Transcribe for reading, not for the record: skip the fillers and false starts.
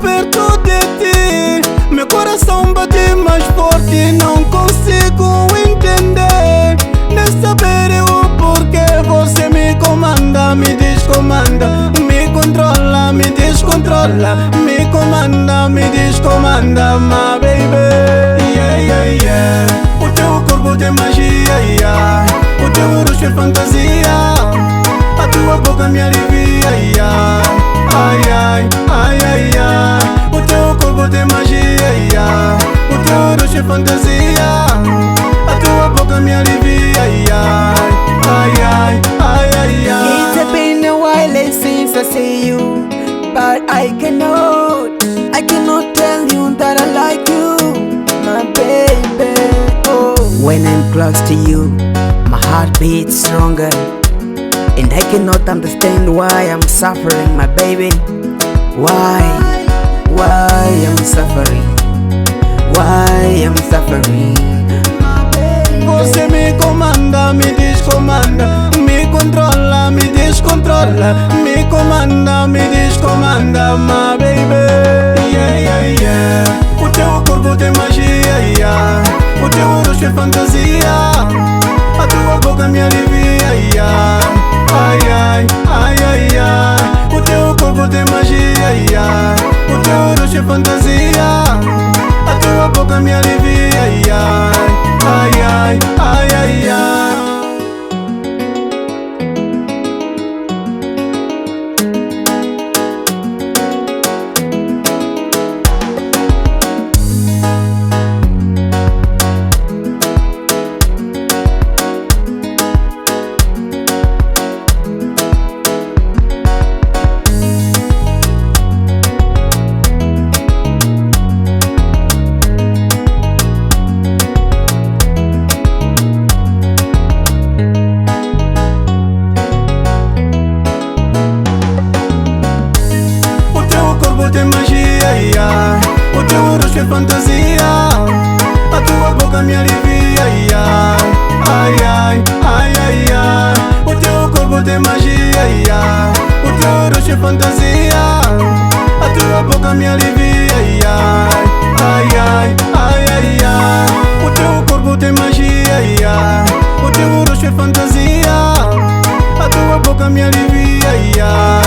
perto de ti, meu coração bate mais forte. Não consigo entender, nem saber o porquê. Você me comanda, me descomanda, me controla, me descontrola, me comanda, me descomanda, my baby. Yeah, yeah, yeah. O teu corpo tem magia, yeah. O teu rosto é fantasia, a tua boca me alivia, yeah. Ai, ai, ai, ai, ai. O teu corpo tem magia, yeah. O teu rosto é fantasia, a tua boca me alivia, yeah. Ai, ai, ai, ai, ai. It's been a while since I see you, but I cannot tell you that I like you, my baby. Oh, when I'm close to you, my heart beats stronger, and I cannot understand why I'm suffering, my baby. Why I'm suffering? Why I'm suffering? Você me comanda, me descomanda, me controla, me descontrola, me comanda, me descomanda, my baby. Yeah, yeah, yeah. O teu corpo tem magia, yeah. O teu rosto é fantasia, a tua boca me alivia, yeah. Ai, ai, ai, ai, ai. O teu corpo tem magia, yeah. O teu rosto é fantasia, a tua boca me alivia, yeah. Ai, ai, ai, ai, ai. Tem magia, yeah. O teu rosto é fantasia, a tua boca me alivia, yeah. Ai, ai, ai, ai, ai. O teu corpo tem magia, yeah. O teu rosto é fantasia, a tua boca me alivia, yeah. Ai, ai, ai, ai, ai. O teu corpo tem magia, yeah. O teu rosto é fantasia, a tua boca me alivia, yeah.